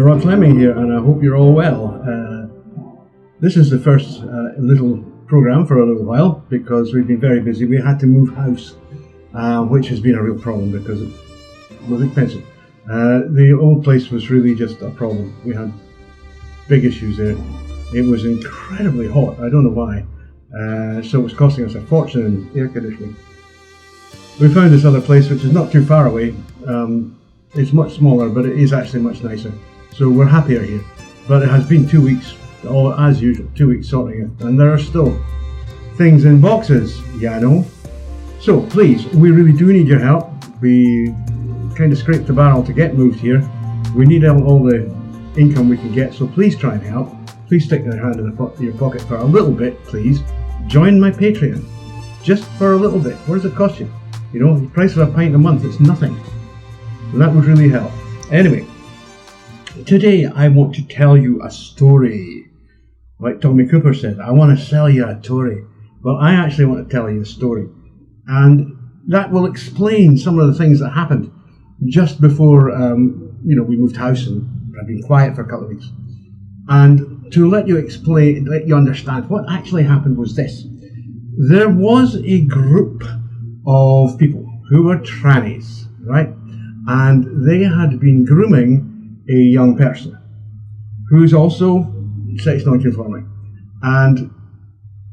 Rob Fleming here, and I hope you're all well. This is the first little program for a little while because we've been very busy. We had to move house, which has been a real problem because it was expensive. The old place was really just a problem. We had big issues there. It was incredibly hot. I don't know why. So it was costing us a fortune in air conditioning. We found this other place which is not too far away. It's much smaller, but it is actually much nicer. So we're happier here. But it has been 2 weeks, all as usual, 2 weeks sorting it. And there are still things in boxes, yeah, I know. So please, we really do need your help. We kind of scraped the barrel to get moved here. We need all the income we can get, so please try and help. Please stick your hand in your pocket for a little bit, please. Join my Patreon, just for a little bit. What does it cost you? You know, the price of a pint a month, it's nothing. And that would really help. Anyway, today I want to tell you a story. Like Tommy Cooper said, I want to sell you a Tory. Well, I actually want to tell you a story. And that will explain some of the things that happened just before we moved house, and I've been quiet for a couple of weeks. And to let you understand what actually happened was this. There was a group of people who were trannies, right? And they had been grooming a young person who's also sex non-conforming and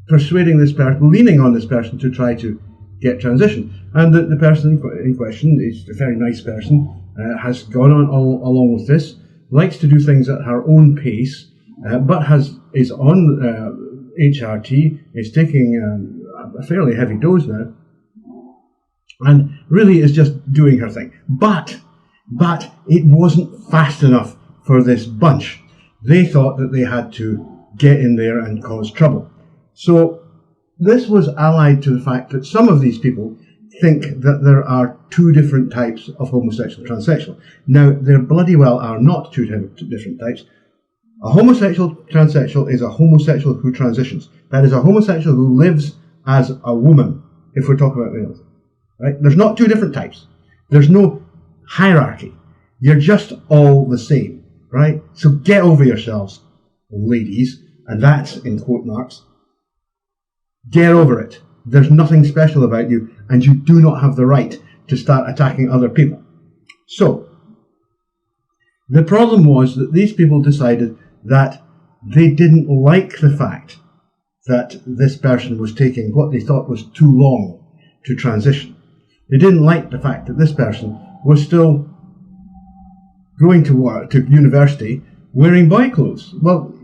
persuading this person, leaning on this person to try to get transition. And the person in question is a very nice person, has gone on along with this, likes to do things at her own pace, but is on HRT, is taking a fairly heavy dose now, and really is just doing her thing. But it wasn't fast enough for this bunch. They thought that they had to get in there and cause trouble. So this was allied to the fact that some of these people think that there are two different types of homosexual transsexual. Now, there bloody well are not two different types. A homosexual transsexual is a homosexual who transitions. That is a homosexual who lives as a woman, if we're talking about males. Right? There's not two different types. There's no hierarchy. You're just all the same, right? So get over yourselves, ladies, and that's in quote marks. Get over it. There's nothing special about you, and you do not have the right to start attacking other people. So, the problem was that these people decided that they didn't like the fact that this person was taking what they thought was too long to transition. They didn't like the fact that this person was still going to university wearing boy clothes. Well,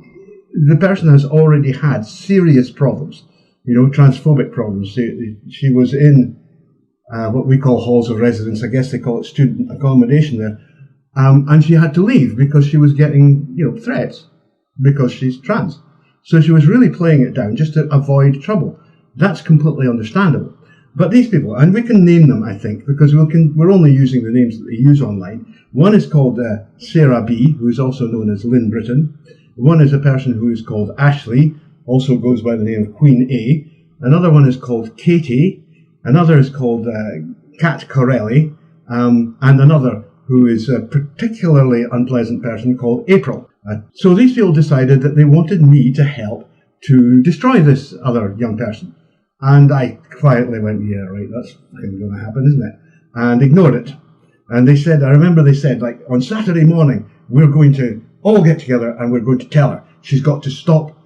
the person has already had serious problems, transphobic problems. She was in what we call halls of residence. I guess they call it student accommodation there. And she had to leave because she was getting, threats because she's trans. So she was really playing it down just to avoid trouble. That's completely understandable. But these people, and we can name them, I think, because we're only using the names that they use online. One is called Sarah B, who is also known as Lynn Britton. One is a person who is called Ashley, also goes by the name of Queen A. Another one is called Katie. Another is called Kat Corelli. And another who is a particularly unpleasant person called April. So these people decided that they wanted me to help to destroy this other young person. And I quietly went, yeah, right, that's going to happen, isn't it? And ignored it. And I remember they said, like, on Saturday morning, we're going to all get together and we're going to tell her she's got to stop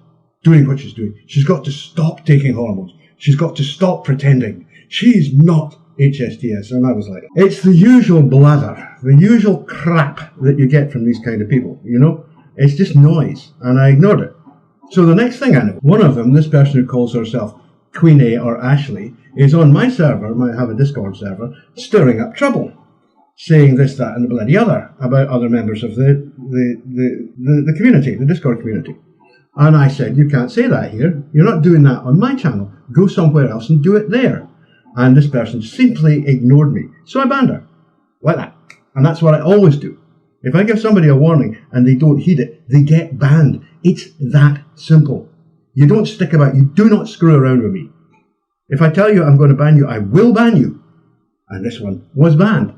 doing what she's doing. She's got to stop taking hormones. She's got to stop pretending. She's not HSTS. And I was like, it's the usual blather, the usual crap that you get from these kind of people, It's just noise. And I ignored it. So the next thing I know, one of them, this person who calls herself Queen A or Ashley, is on my server, I have a Discord server, stirring up trouble, saying this, that, and the bloody other about other members of the community, the Discord community. And I said, you can't say that here. You're not doing that on my channel. Go somewhere else and do it there. And this person simply ignored me. So I banned her. Like that. And that's what I always do. If I give somebody a warning and they don't heed it, they get banned. It's that simple. You don't stick about. You do not screw around with me. If I tell you I'm going to ban you, I will ban you. And this one was banned.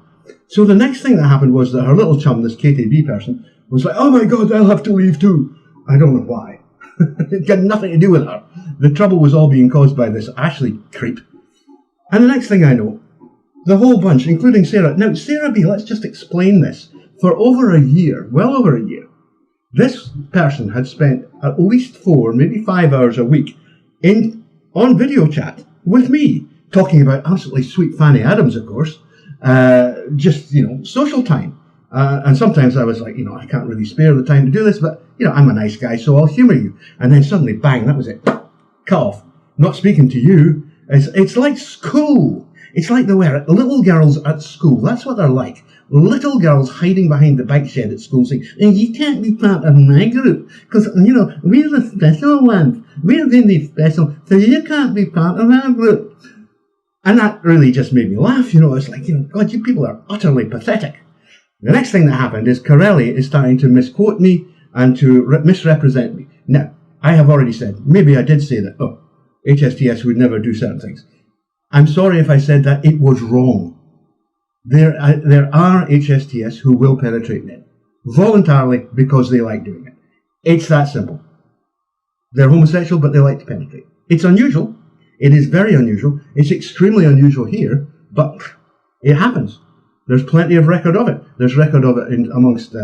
So the next thing that happened was that her little chum, this KTB person, was like, oh my God, I'll have to leave too. I don't know why. It had nothing to do with her. The trouble was all being caused by this Ashley creep. And the next thing I know, the whole bunch, including Sarah. Now, Sarah B, let's just explain this. For over a year, well over a year, this person had spent at least 4, maybe 5 hours a week on video chat with me, talking about absolutely sweet Fanny Adams, of course, just, social time. And sometimes I was like, I can't really spare the time to do this, but, I'm a nice guy, so I'll humour you. And then suddenly, bang, that was it. Cut off. Not speaking to you. It's like school. It's like the little girls at school. That's what they're like. Little girls hiding behind the bike shed at school saying, and you can't be part of my group, because, we're the special ones. We're really special, so you can't be part of our group. And that really just made me laugh. It's like, God, you people are utterly pathetic. The next thing that happened is Corelli is starting to misquote me and to misrepresent me. Now, I have already said, maybe I did say that, HSTS would never do certain things. I'm sorry if I said that. It was wrong. There are HSTS who will penetrate men voluntarily because they like doing it. It's that simple. They're homosexual, but they like to penetrate. It's unusual. It is very unusual. It's extremely unusual here, but it happens. There's plenty of record of it. There's record of it amongst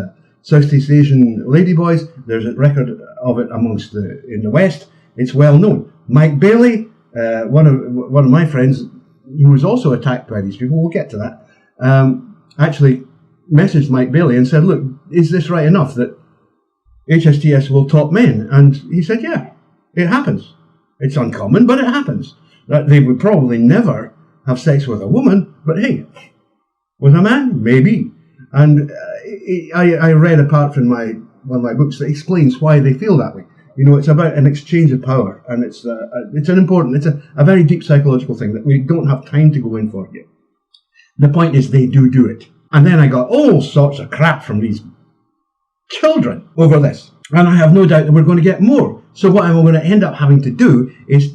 Southeast Asian ladyboys. There's a record of it in the West. It's well known. Mike Bailey, one of my friends, who was also attacked by these people, we'll get to that, actually messaged Mike Bailey and said, look, is this right enough that HSTS will top men? And he said, yeah, it happens. It's uncommon, but it happens. That they would probably never have sex with a woman, but hey, with a man, maybe. And I read a part from one of my books that explains why they feel that way. It's about an exchange of power, and it's a very deep psychological thing that we don't have time to go in for here. The point is they do it. And then I got all sorts of crap from these children over this. And I have no doubt that we're going to get more. So what I'm going to end up having to do is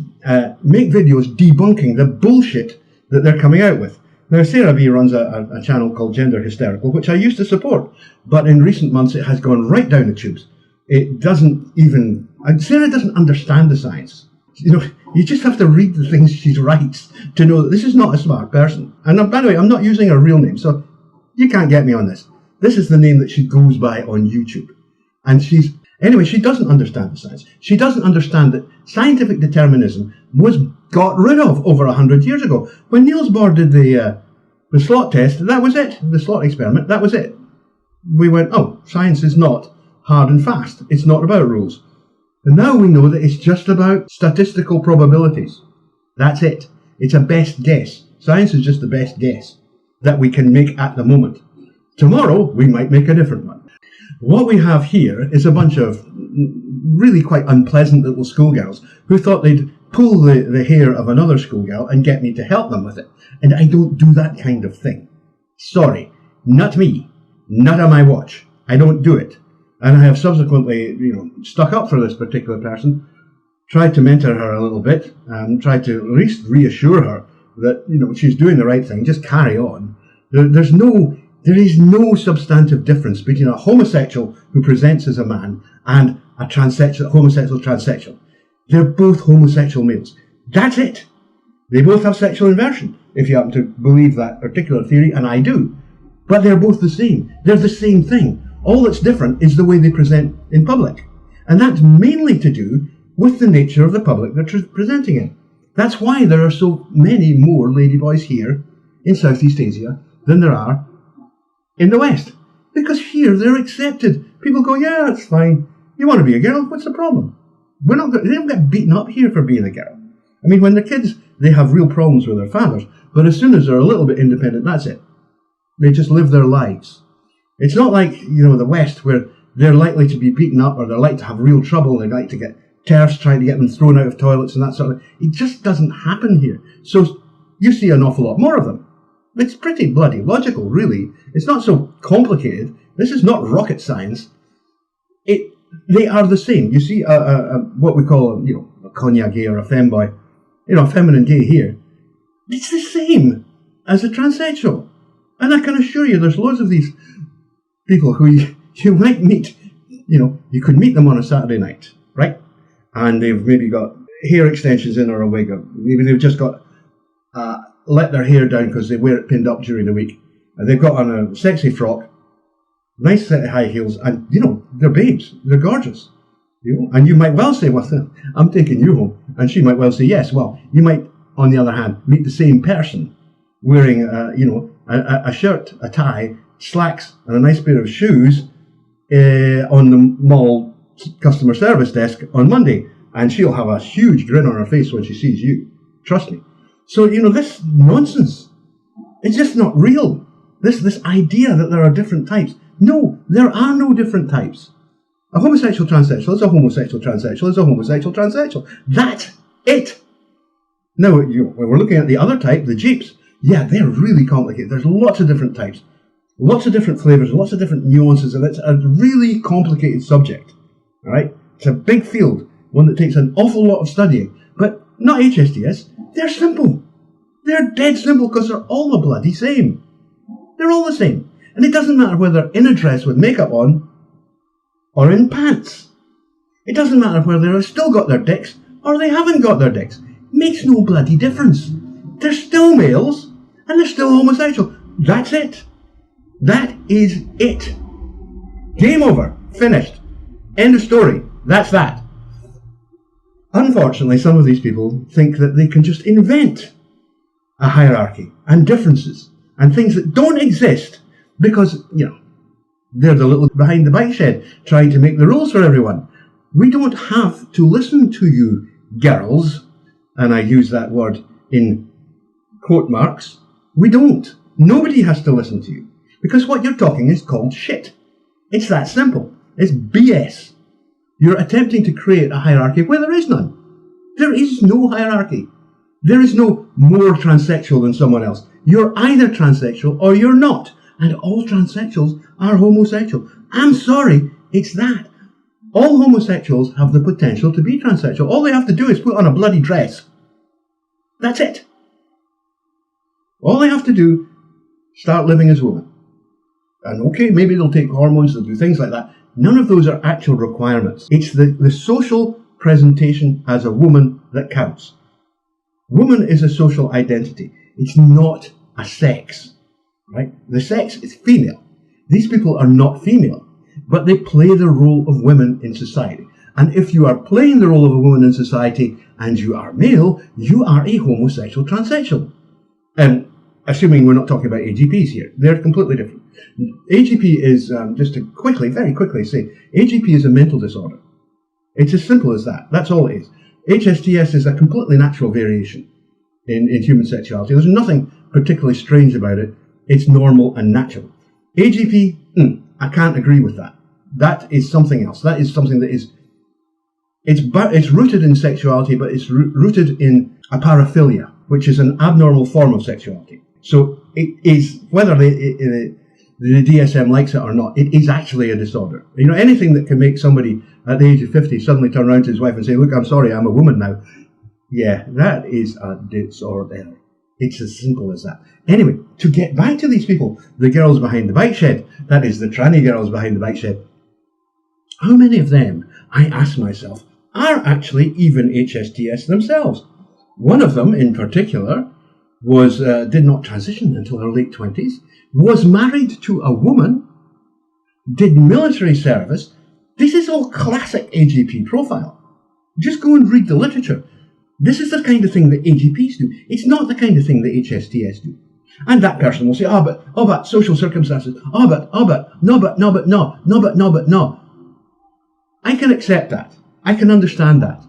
make videos debunking the bullshit that they're coming out with. Now, Sarah B runs a channel called Gender Hysterical, which I used to support. But in recent months, it has gone right down the tubes. It doesn't even... Sarah doesn't understand the science. You just have to read the things she writes to know that this is not a smart person. And by the way, I'm not using her real name, so you can't get me on this. This is the name that she goes by on YouTube. And she doesn't understand the science. She doesn't understand that scientific determinism was got rid of over 100 years ago. When Niels Bohr did the slot test, that was it. The slot experiment, that was it. We went, science is not hard and fast. It's not about rules. And now we know that it's just about statistical probabilities. That's it. It's a best guess. Science is just the best guess that we can make at the moment. Tomorrow, we might make a different one. What we have here is a bunch of really quite unpleasant little schoolgirls who thought they'd pull the hair of another schoolgirl and get me to help them with it. And I don't do that kind of thing. Sorry. Not me. Not on my watch. I don't do it. And I have subsequently, stuck up for this particular person, tried to mentor her a little bit, tried to at least reassure her that, she's doing the right thing, just carry on. There is no substantive difference between a homosexual who presents as a man and a homosexual transsexual. They're both homosexual males. That's it. They both have sexual inversion, if you happen to believe that particular theory, and I do. But they're both the same. They're the same thing. All that's different is the way they present in public. And that's mainly to do with the nature of the public they're presenting in. That's why there are so many more ladyboys here in Southeast Asia than there are in the West. Because here they're accepted. People go, yeah, it's fine. You want to be a girl? What's the problem? They don't get beaten up here for being a girl. I mean, when they're kids, they have real problems with their fathers. But as soon as they're a little bit independent, that's it. They just live their lives. It's not like, the West, where they're likely to be beaten up or they're like to have real trouble. They like to get TERFs trying to get them thrown out of toilets and that sort of thing. It just doesn't happen here. So you see an awful lot more of them. It's pretty bloody logical, really. It's not so complicated. This is not rocket science. They are the same. You see what we call, a cognac gay or a femboy, a feminine gay here. It's the same as a transsexual. And I can assure you there's loads of these people who you might meet, you could meet them on a Saturday night, right? And they've maybe got hair extensions in or a wig, or maybe they've just got let their hair down because they wear it pinned up during the week. And they've got on a sexy frock, nice set of high heels, and, they're babes. They're gorgeous. And you might well say, well, I'm taking you home. And she might well say, yes. Well, you might, on the other hand, meet the same person wearing, a shirt, a tie, slacks, and a nice pair of shoes on the mall customer service desk on Monday. And she'll have a huge grin on her face when she sees you. Trust me. So, this nonsense, it's just not real. This idea that there are different types. No, there are no different types. A homosexual transsexual is a homosexual transsexual is a homosexual transsexual. That's it. Now, when we're looking at the other type, the Jeeps, yeah, they're really complicated. There's lots of different types, lots of different flavours, lots of different nuances, and it's a really complicated subject. All right? It's a big field, one that takes an awful lot of studying, but not HSTS. They're simple. They're dead simple because they're all the bloody same. They're all the same. And it doesn't matter whether they're in a dress with makeup on or in pants. It doesn't matter whether they've still got their dicks or they haven't got their dicks. It makes no bloody difference. They're still males and they're still homosexual. That's it. That is it. Game over. Finished. End of story. That's that. Unfortunately, some of these people think that they can just invent a hierarchy and differences and things that don't exist because, they're the little behind the bike shed trying to make the rules for everyone. We don't have to listen to you, girls, and I use that word in quote marks. We don't. Nobody has to listen to you because what you're talking is called shit. It's that simple. It's BS. You're attempting to create a hierarchy where there is none. There is no hierarchy. There is no more transsexual than someone else. You're either transsexual or you're not. And all transsexuals are homosexual. I'm sorry, it's that. All homosexuals have the potential to be transsexual. All they have to do is put on a bloody dress. That's it. All they have to do, start living as women. And okay, maybe they'll take hormones, they'll do things like that. None of those are actual requirements. It's the social presentation as a woman that counts. Woman is a social identity. It's not a sex. Right? The sex is female. These people are not female, but they play the role of women in society. And if you are playing the role of a woman in society and you are male, you are a homosexual transsexual. And assuming we're not talking about AGPs here, they're completely different. AGP is, just to very quickly say, AGP is a mental disorder. It's as simple as that. That's all it is. HSTS is a completely natural variation in human sexuality. There's nothing particularly strange about it. It's normal and natural. AGP, I can't agree with that. That is something else. That is something that is, it's rooted in sexuality, but it's rooted in a paraphilia, which is an abnormal form of sexuality. So it is, whether the DSM likes it or not, it is actually a disorder. Anything that can make somebody at the age of 50 suddenly turn around to his wife and say, look, I'm sorry, I'm a woman now. Yeah, that is a disorder. It's as simple as that. Anyway, to get back to these people, the girls behind the bike shed, that is the tranny girls behind the bike shed, how many of them, I ask myself, are actually even HSTS themselves? One of them in particular was did not transition until her late 20s, was married to a woman, did military service. This is all classic AGP profile. Just go and read the literature. This is the kind of thing that AGPs do. It's not the kind of thing that HSTS do. And that person will say, but social circumstances, no. I can accept that. I can understand that.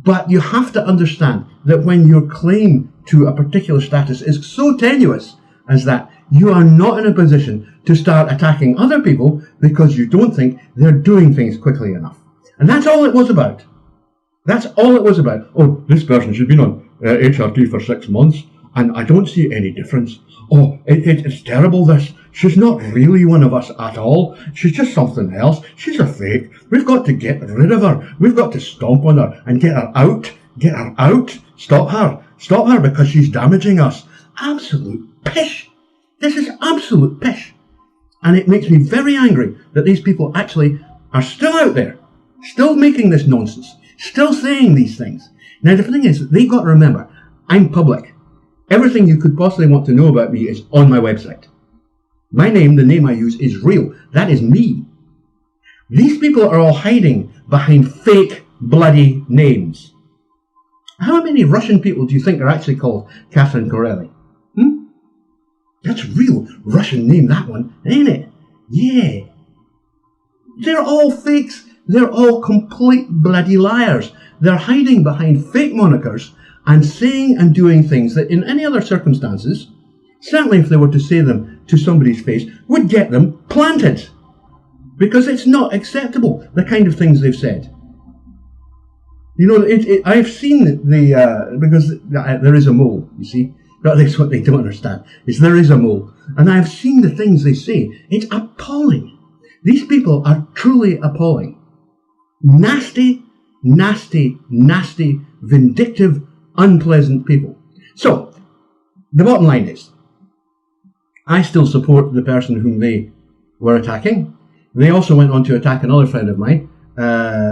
But you have to understand that when your claim to a particular status is so tenuous as that, you are not in a position to start attacking other people because you don't think they're doing things quickly enough. And that's all it was about. That's all it was about. Oh, this person, she's been on HRT for 6 months and I don't see any difference. Oh, it's terrible this. She's not really one of us at all. She's just something else. She's a fake. We've got to get rid of her. We've got to stomp on her and get her out. Get her out. Stop her because she's damaging us. Absolute pish. This is absolute pish. And it makes me very angry that these people actually are still out there, still making this nonsense, still saying these things. Now, the thing is, they've got to remember, I'm public. Everything you could possibly want to know about me is on my website. My name, the name I use, is real. That is me. These people are all hiding behind fake, bloody names. How many Russian people do you think are actually called Catherine Corelli? That's a real Russian name, that one, ain't it? Yeah. They're all fakes. They're all complete bloody liars. They're hiding behind fake monikers and saying and doing things that in any other circumstances, certainly if they were to say them to somebody's face, would get them planted. Because it's not acceptable, the kind of things they've said. You know, I've seen because there is a mole, you see. That's what they don't understand, is there is a mole. And I've seen the things they say. It's appalling. These people are truly appalling. Nasty, nasty, nasty, vindictive, unpleasant people. So, the bottom line is, I still support the person whom they were attacking. They also went on to attack another friend of mine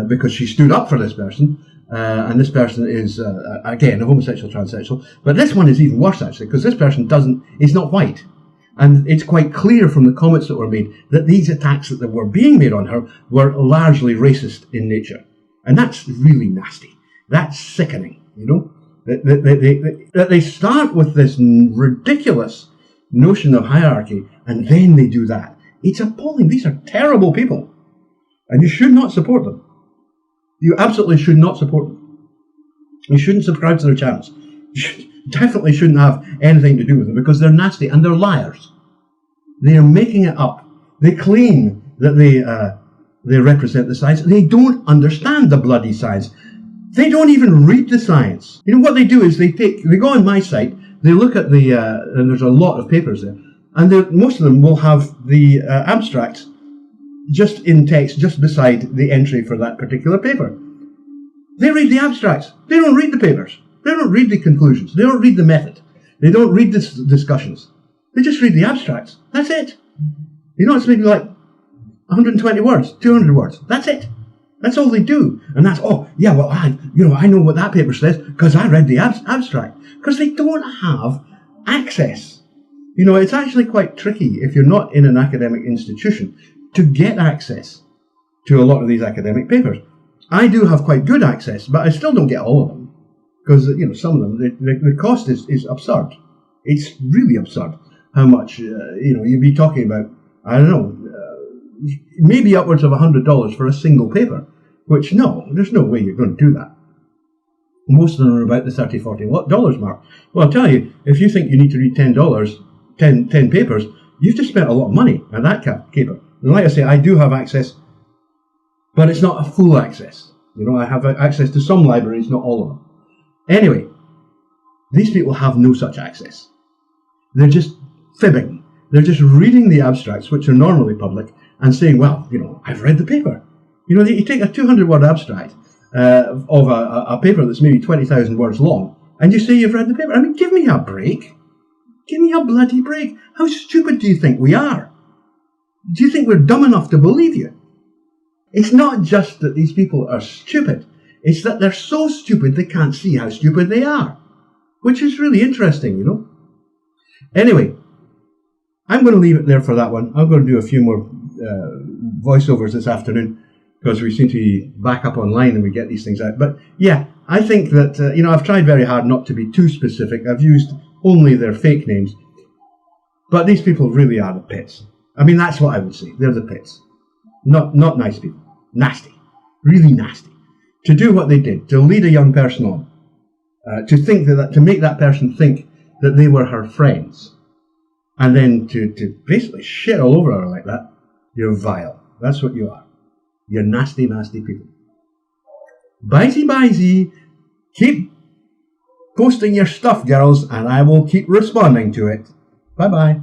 because she stood up for this person. And this person is, again, a homosexual, transsexual. But this one is even worse, actually, because this person is not white. And it's quite clear from the comments that were made that these attacks that were being made on her were largely racist in nature. And that's really nasty. That's sickening, you know? That they start with this ridiculous notion of hierarchy, and then they do that. It's appalling. These are terrible people. And you should not support them. You absolutely should not support them. You shouldn't subscribe to their channels. You definitely shouldn't have anything to do with them because they're nasty and they're liars. They are making it up. They claim that they represent the science. They don't understand the bloody science. They don't even read the science. You know what they do is they go on my site, they look at and there's a lot of papers there, and most of them will have the abstract just in text, just beside the entry for that particular paper. They read the abstracts. They don't read the papers. They don't read the conclusions. They don't read the method. They don't read the discussions. They just read the abstracts. That's it. You know, it's maybe like 120 words, 200 words. That's it. That's all they do. And that's, I know what that paper says because I read the abstract. Because they don't have access. You know, it's actually quite tricky if you're not in an academic institution to get access to a lot of these academic papers. I do have quite good access, but I still don't get all of them. Because, you know, some of them, the cost is absurd. It's really absurd how much, you'd be talking about, I don't know, maybe upwards of $100 for a single paper. Which, no, there's no way you're going to do that. Most of them are about the $30, $40 mark. Well, I'll tell you, if you think you need to read $10, 10 papers, you've just spent a lot of money on that paper. And like I say, I do have access, but it's not a full access. You know, I have access to some libraries, not all of them. Anyway, these people have no such access. They're just fibbing. They're just reading the abstracts, which are normally public, and saying, well, you know, I've read the paper. You know, you take a 200-word abstract of a paper that's maybe 20,000 words long, and you say you've read the paper. I mean, give me a break. Give me a bloody break. How stupid do you think we are? Do you think we're dumb enough to believe you? It's not just that these people are stupid. It's that they're so stupid they can't see how stupid they are. Which is really interesting, you know. Anyway, I'm going to leave it there for that one. I'm going to do a few more voiceovers this afternoon because we seem to be back up online and we get these things out. But yeah, I think that, I've tried very hard not to be too specific. I've used only their fake names. But these people really are the pits. I mean, that's what I would say. They're the pits. Not nice people. Nasty. Really nasty. To do what they did, to lead a young person on, to make that person think that they were her friends, and then to basically shit all over her like that, you're vile. That's what you are. You're nasty, nasty people. Bye-zy. Keep posting your stuff, girls, and I will keep responding to it. Bye-bye.